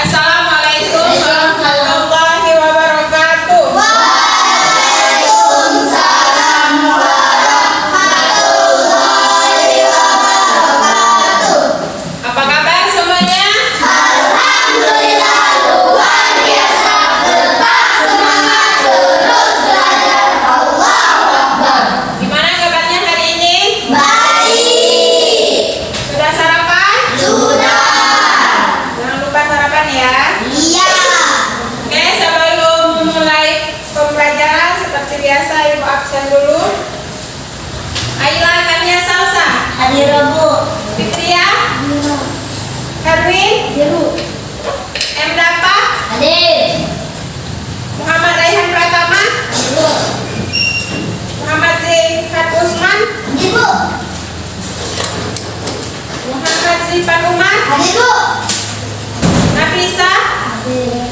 Assalamualaikum warahmatullahi wabarakatuh. Waalaikumsalam warahmatullahi wabarakatuh. Apa kabar semuanya? Alhamdulillah luar biasa. Tetap semangat terus belajar. Allahu Akbar. Gimana kabarnya hari ini? Baik. Sudah sarapan? Sudah. Jangan lupa sarapan ya. Iya. Oke, sebelum mulai pembelajaran seperti biasa ibu absen dulu. Aila Kania Salsa, Hari Rabu. Fitria, Herwin, Biru. M Dapa, Hadir. Muhammad Raihan Pratama, Biru. Muhammad Zikat Usman, Biru. Muhammad Zipan Umar, Hadir Bu. Nafisa, Hadir.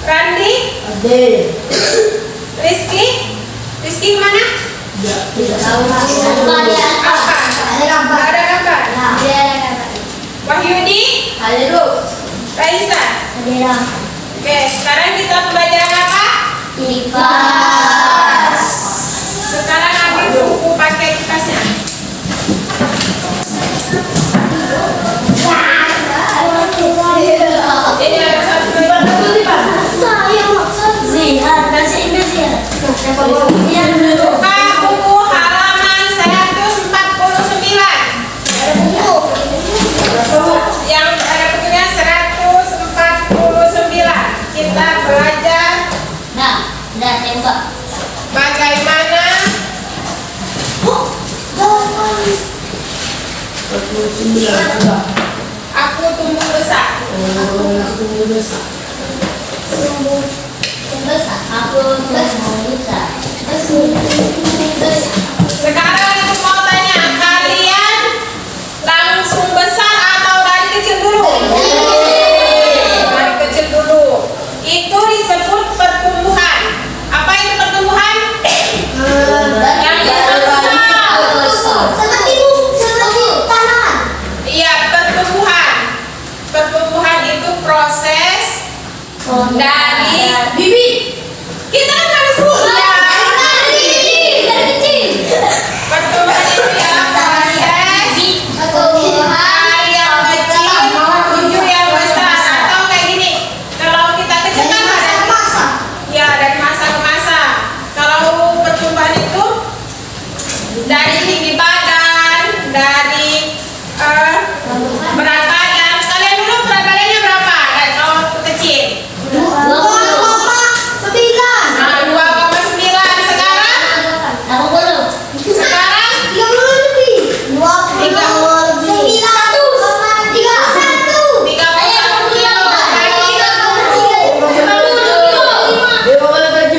Randi, Hadir. Rizky mana? Tidak tahu. Apa? Ada gambar. Ada gambar. Ya. Ada gambar. Wahyudi, Hadir Bu. Raisa. Hadir. Oke, sekarang kita pembelajaran apa? Kipas. Sekarang ambil buku pakai kipasnya. Ini ada satu Saya maksud Zihan. Kasih ini Zihan. buka buku halaman 149. Yang ada bukunya 149. Kita belajar Nah, udah tembak. bagaimana aku tumbuh besar. Besar. Aku besar. Sekarang aku mau tanya, kalian langsung besar atau dari kecil dulu? Dari kecil dulu. Itu disebut pertumbuhan. Apa itu pertumbuhan? Yang Seperti tanaman. Iya, pertumbuhan. Pertumbuhan itu proses dari bibit. kita kan manusia. Pertumbuhan itu ya proses dari yang kecil menuju yang besar, atau kayak gini. Kalau kita kecil kan ada ya dari masa ke masa. Kalau pertumbuhan itu dari tinggi badan, dari berat badan. Kalian dulu berat badannya berapa? Dari kalau kecil. Nah, 2,9. Sekarang 31.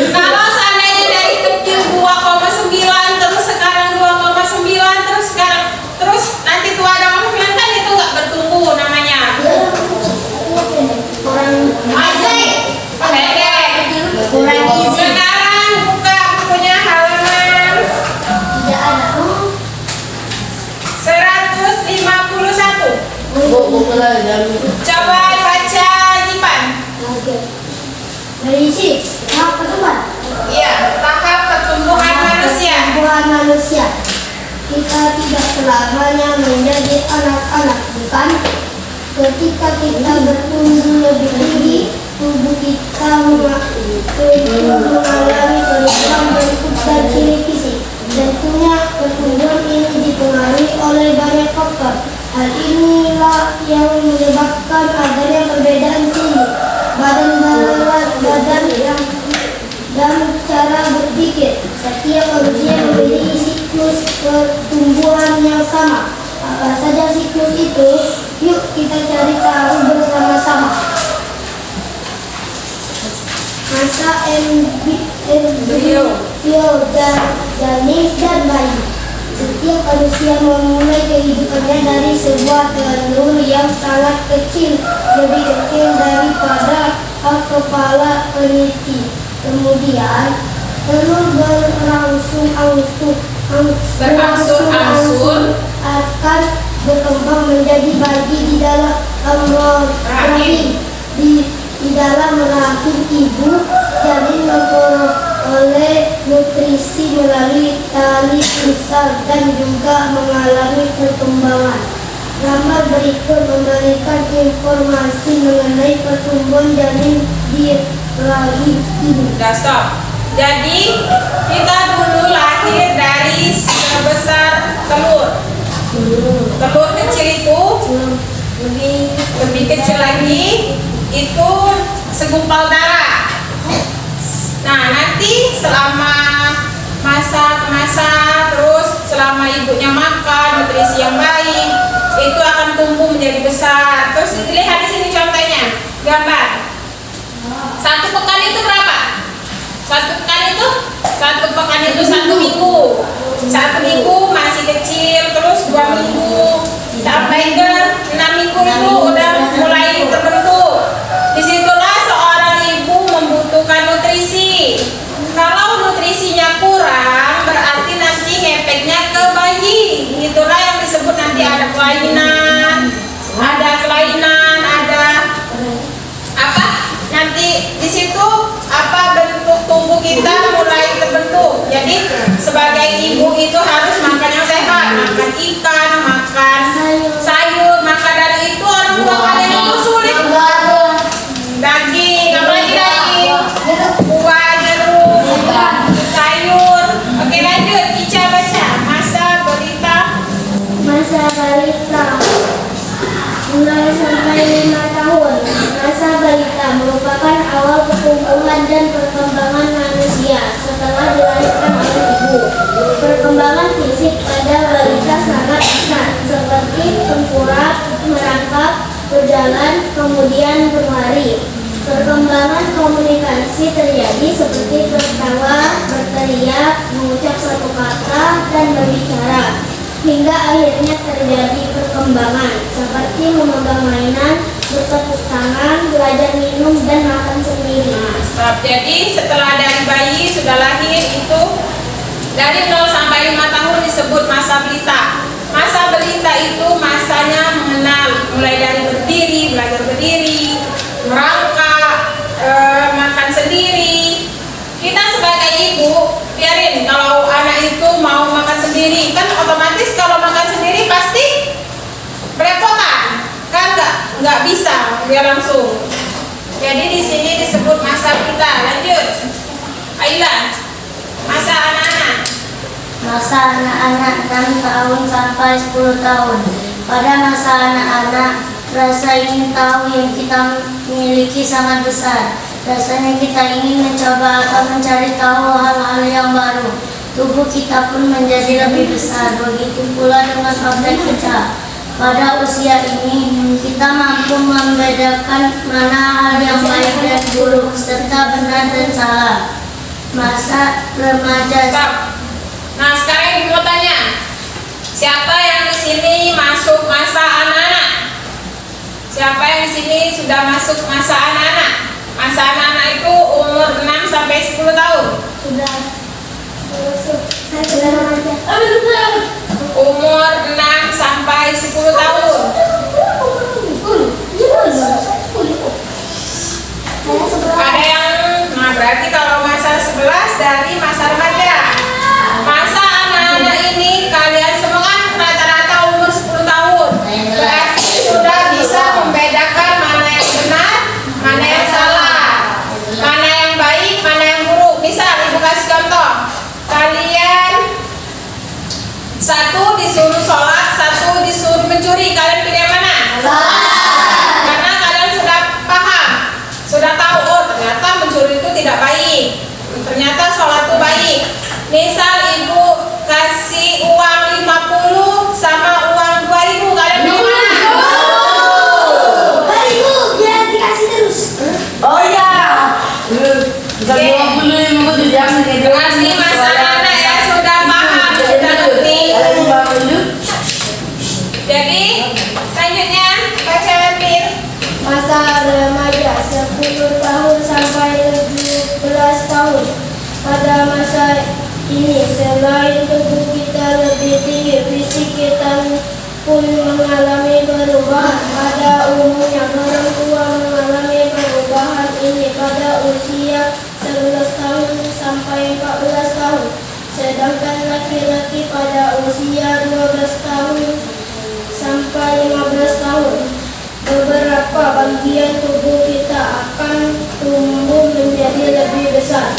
Kalau seandainya dari kecil 2,9 terus sekarang 2,9 terus sekarang terus nanti tua ada 2,9 kan itu nggak bertumbuh namanya. Pendek. Sekarang buka bukunya halaman 151. Coba baca Zipan. Berisi tahap pertumbuhan. Iya, tahap pertumbuhan manusia. Pertumbuhan manusia. Kita tidak selamanya menjadi anak-anak, bukan? Ketika kita bertumbuh lebih tinggi, tubuh kita mengalami perubahan bentuk dan ciri fisik. Tentunya pertumbuhan ini dipengaruhi oleh banyak faktor. Hal inilah yang menyebabkan adanya perbedaan tinggi badan dan cara berpikir. Setiap manusia memiliki siklus pertumbuhan yang sama. Apa saja siklus itu? Yuk kita cari tahu bersama-sama. Masa embrio dan janin dan bayi. Setiap manusia memulai kehidupannya dari sebuah telur yang sangat kecil, lebih kecil daripada kepala peniti. Kemudian telur berangsur-angsur akan berkembang menjadi bayi di dalam rahim. besar dan juga mengalami perkembangan. Gambar berikut memberikan informasi mengenai pertumbuhan janin di rahim ibu. Udah stop. Jadi kita dulu lahir dari sebesar telur. Telur kecil itu lebih kecil lagi itu segumpal darah. Nah nanti selama masa terus selama ibunya makan nutrisi yang baik itu akan tumbuh menjadi besar. Terus dilihat di sini contohnya gambar. Satu pekan itu berapa? Satu pekan itu 1 minggu. 1 minggu masih kecil, terus 2 minggu sampai ke 6 minggu itu udah mulai terbentuk. Disitulah seorang ibu membutuhkan nutrisi. Kalau nutrisinya kurang, berarti nanti ngefeknya ke bayi. Itulah yang disebut nanti ada kelainan, ada apa? Nanti di situ apa bentuk tubuh kita mulai terbentuk. Jadi sebagai ibu itu harus makan yang sehat, makan ikan, makan sayur, maka dari itu orang tua kalian itu sulit. Daging, apalagi daging, buah, jeruk, sayur. Oke lanjut, Ica baca masa balita. Masa balita mulai sampai 5 tahun. Masa balita merupakan awal pertumbuhan dan perkembangan manusia setelah dilahirkan oleh ibu. Perkembangan fisik pada balita sangat pesat, seperti tengkurap, merangkak, berjalan, kemudian berlari. Perkembangan komunikasi terjadi seperti tertawa, berteriak, mengucap suatu kata, dan berbicara. Hingga akhirnya terjadi perkembangan seperti memegang mainan, bertepuk tangan, belajar minum, dan makan sendiri. Stop. Jadi setelah dari bayi sudah lahir itu dari 0 sampai 5 tahun disebut masa belita. Masa belita itu masanya mengenal, mulai dari berdiri, belajar berdiri, merangkak, makan sendiri. Kita sebagai ibu biarin kalau anak itu mau makan sendiri, kan otomatis kalau makan sendiri pasti belepotan, kan nggak bisa dia langsung. Jadi di sini disebut masa belita. Lanjut, Aila, masa anak-anak. Masa anak-anak 6 tahun sampai 10 tahun. Pada masa anak-anak, rasa ingin tahu yang kita miliki sangat besar. Rasanya kita ingin mencoba atau mencari tahu hal-hal yang baru. Tubuh kita pun menjadi lebih besar. Begitu pula dengan otak kita. Pada usia ini, kita mampu membedakan mana hal yang baik dan buruk, serta benar dan salah. Masa remaja. Stop. Nah sekarang ibu mau tanya, siapa yang di sini masuk masa anak-anak? Siapa yang di sini sudah masuk masa anak-anak? Masa anak-anak itu umur 6 sampai 10 tahun. Sudah masuk. Saya sudah remaja. Umur 6 sampai 10 tahun. Ada yang, nah berarti kalau masa 11 dari masa remaja. Masa anak-anak ini kalian semua kan rata-rata umur 10 tahun. Berarti sudah bisa membedakan mana yang benar, mana yang salah, mana yang baik, mana yang buruk. Misal ibu kasih contoh, kalian satu disuruh sholat, satu disuruh mencuri, kalian pilih yang mana? Karena kalian sudah paham, sudah tahu, oh ternyata mencuri itu tidak baik, ternyata sholat itu baik. Misal ibu kasih uang 50 sama uang 2000, kalian pilih mana? Biar dikasih terus. Oh iya. Bisa 25 tuh jangan gitu. Berarti masa anak ya sudah paham, sudah ngerti. Jadi selanjutnya baca Pir. Masa remaja 10 tahun sampai 17 tahun. Pada masa ini selain tubuh kita lebih tinggi, fisik kita pun mengalami perubahan. Pada umumnya orang tua mengalami perubahan ini pada usia 11 tahun sampai 14 tahun. Sedangkan laki-laki pada usia 12 tahun sampai 15 tahun, beberapa bagian tubuh kita akan tumbuh menjadi lebih besar.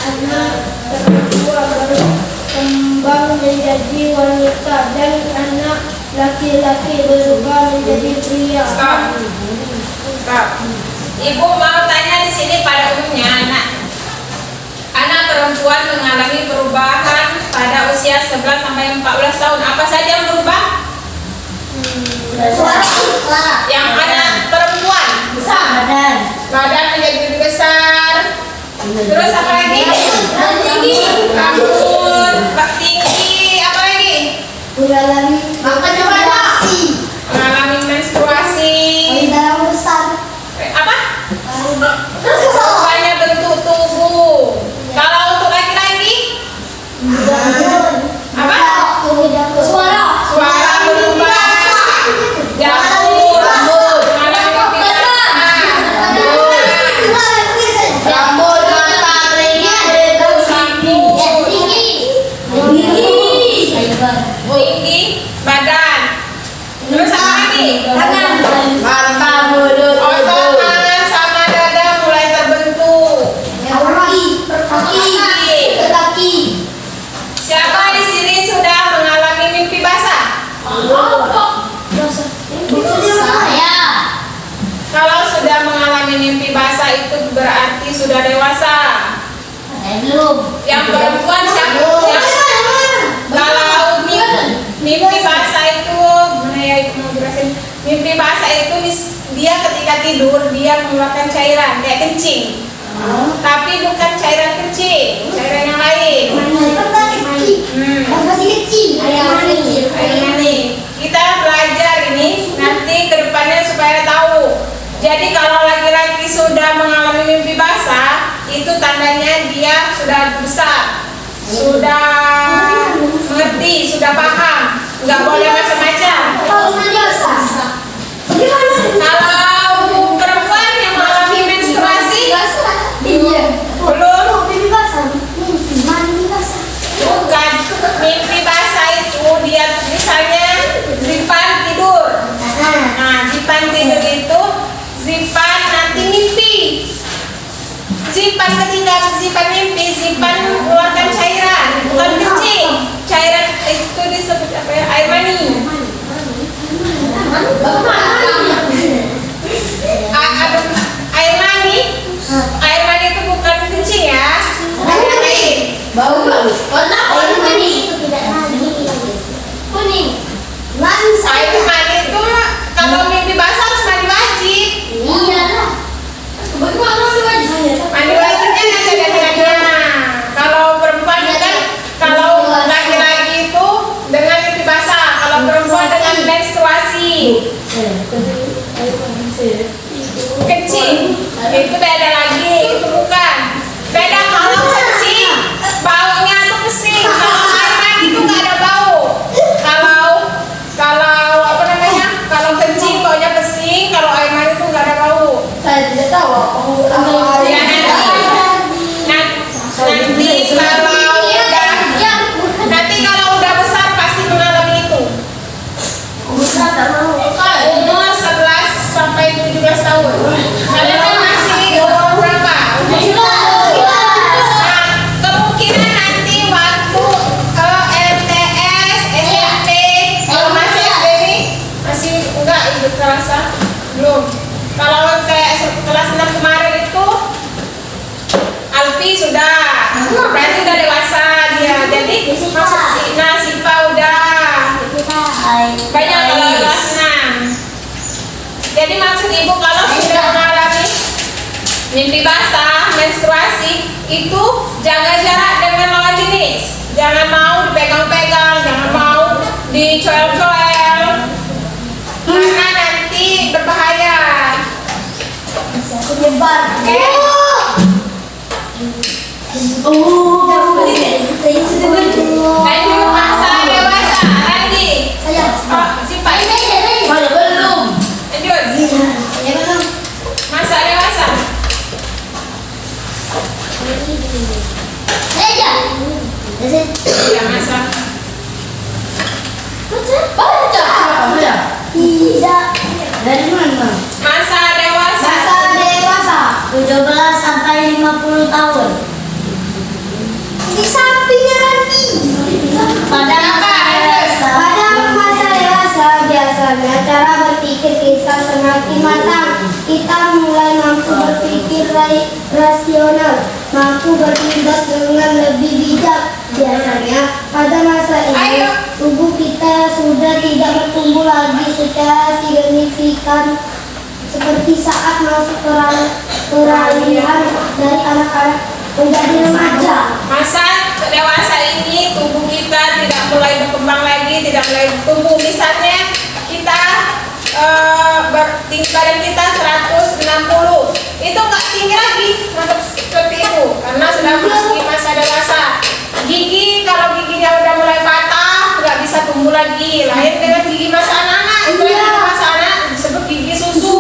Anak perempuan berkembang menjadi wanita dan anak laki-laki berubah menjadi pria. Stop. Stop. Ibu mau tanya di sini pada umumnya anak perempuan mengalami perubahan pada usia 11 sampai 14 tahun. Apa saja yang berubah? Yang anak perempuan badan menjadi lebih besar. Terus apa lagi? Tinggi. Rambut tinggi. Apa lagi? Mengalami menstruasi. Apa? Perubahannya bentuk tubuh. Kalau untuk laki-laki apa? Suara berubah. Jantung, mengalami Rambut, mata, telinga, tinggi badan. Terus apa lagi? mata, mulut, Otot tangan sama dada mulai terbentuk. Siapa di sini sudah mengalami mimpi basah? Kalau sudah mengalami mimpi basah itu berarti sudah dewasa. Yang perempuan siapa? Kalau mimpi basah itu, mana ya ibu mau jelasin? Mimpi basah itu dia ketika tidur dia mengeluarkan cairan kayak kencing. Tapi bukan cairan kencing, cairan yang lain. Air mani. Kita belajar ini nanti ke depannya supaya tahu. Jadi kalau laki-laki sudah mengalami mimpi basah, itu tandanya dia sudah besar, sudah mengerti, sudah paham. Nggak boleh macam-macam. Kalau perempuan yang mengalami menstruasi, belum. Bukan, mimpi basah itu dia misalnya Zipan tidur. Nah, Zipan tidur itu Zipan nanti mimpi. Zipan ketika Zipan mimpi, Zipan mengeluarkan cairan, bukan kencing. Cairan itu disebut apa ya? Air mani. Air mani. Air mani itu bukan kencing ya. Air mani. bau. Air mani itu kalau mimpi basah harus mandi wajib. Mandi wajibnya nanti ada dengannya. Kalau perempuan kan, kalau laki-laki itu dengan mimpi basah, kalau perempuan dengan menstruasi. Kencing itu beda lagi, itu bukan. Beda kalau kencing baunya tuh pesing. Kalau air mani itu nggak ada bau. Kalau apa namanya? Kalau kencing baunya pesing, kalau air mani itu nggak ada bau. Saya tidak tahu Ya nanti kalau udah besar pasti mengalami itu. Umur 11 sampai 17 tahun. Kalian kan masih umur berapa? Nah, kemungkinan nanti waktu MTS, SMP, kalau masih SD ini masih enggak hidup terasa belum. Kalau kayak kelas 6 kemarin itu Alfi sudah, berarti udah dewasa dia. Jadi masuk Sipa udah banyak kalau kelas 6. Jadi maksud ibu kalau sudah mengalami mimpi basah, menstruasi, itu jaga jarak dengan lawan jenis. Jangan mau dipegang-pegang, jangan mau dicoel-coel, karena nanti berbahaya. Oke? Lanjut masa dewasa lagi. Oh, Sipa. Mana belum? Lanjut. Masa dewasa. Ya masa. rasional, mampu bertindak dengan lebih bijak. Biasanya pada masa ini tubuh kita sudah tidak bertumbuh lagi secara signifikan seperti saat masuk peralihan dari anak-anak menjadi remaja. Masa dewasa ini tubuh kita tidak mulai berkembang lagi, tidak mulai bertumbuh. Misalnya kita badan kita 160, itu nggak tinggi lagi untuk seperti itu karena sudah memasuki masa dewasa. Gigi, kalau giginya udah mulai patah nggak bisa tumbuh lagi. Lahir dengan gigi masa anak-anak, itu yang gigi masa anak disebut gigi susu,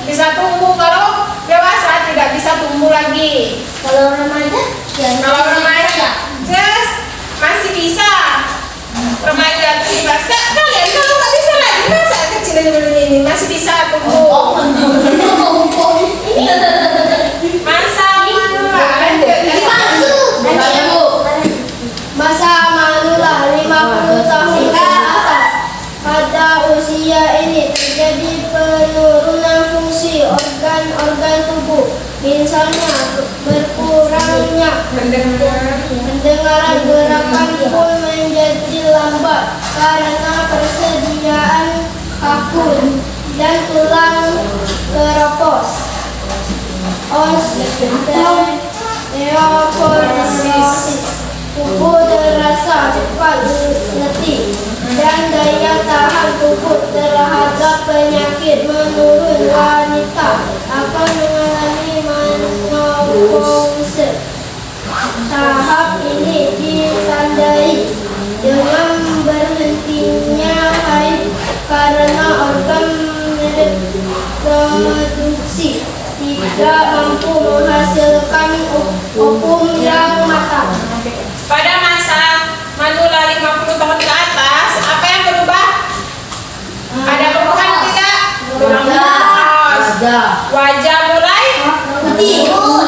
bisa tumbuh. Kalau dewasa tidak bisa tumbuh lagi. Kalau remaja, Kalau remaja, just masih bisa. Remaja tuh bisa. Kalian kalau nggak bisa lagi masa kecil ini masih bisa tumbuh. Masa manula masa manula 50 tahun ke atas. Pada usia ini terjadi penurunan fungsi organ-organ tubuh. Misalnya berkurangnya pendengaran, gerakan pun menjadi lambat karena persediaan kaku dan tulang keropos. Osteoporosis, tubuh terasa cepat letih dan daya tahan tubuh terhadap penyakit menurun. Wanita akan mengalami menopause. Tahap ini ditandai dengan berhentinya haid karena organ reproduksi tidak mampu menghasilkan ovum yang matang. pada masa manula 50 tahun ke atas, apa yang berubah? Ada perubahan tidak? Tulang rusuk, wajah mulai Putih. lembut,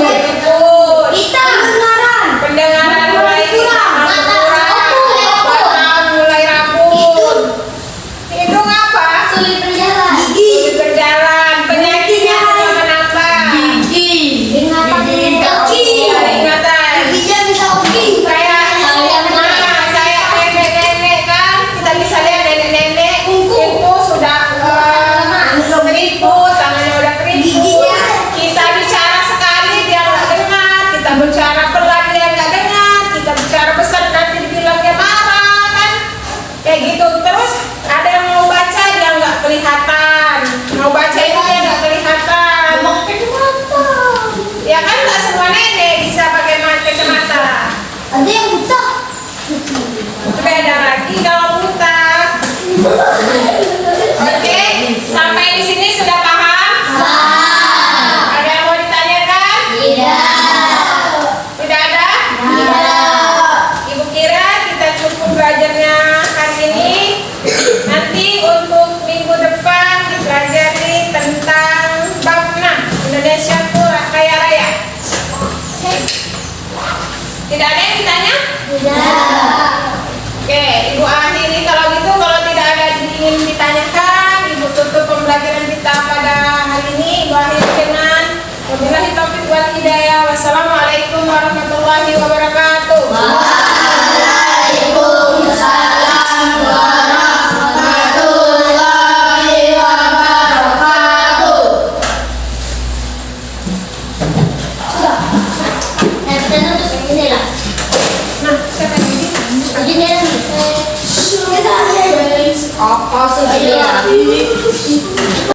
pendengaran mulai kurang, mata mulai rabun, hidung apa? Sulit berjalan. Sulit berjalan, penyakitnya juga menambah. Ingatan Iya, ingatan. Giginya bisa oke. Kayak saya nenek-nenek kan, kita bisa lihat nenek-nenek itu sudah keriput, tangannya udah keriput. Kita bicara sekali dia nggak dengar, kita bicara pelan dia nggak dengar, kita bicara besar nanti dibilangnya marah kan, kayak gitu. Terus ada yang mau baca dia nggak kelihatan, mau baca itu dia nggak kelihatan. Ya kan nggak semua nenek bisa pakai kacamata. Ada yang buta. Beda lagi kalau buta. Oke, sampai di sini sudah paham? Ada yang mau ditanyakan? Tidak ada? Ibu kira kita cukup belajarnya hari ini. Nanti untuk minggu depan dipelajari tentang bab 6 Indonesia Kaya Raya. Tidak ada yang ditanya? Oke, Ibu akhiri kalau gitu. Kalau tidak ada ingin ditanyakan, Ibu tutup pembelajaran kita pada hari ini. Ibu akhiri dengan wabillahi taufiq wal hidayah. Wassalamualaikum warahmatullahi wabarakatuh. Nah, siapa yang ini? Apa sih?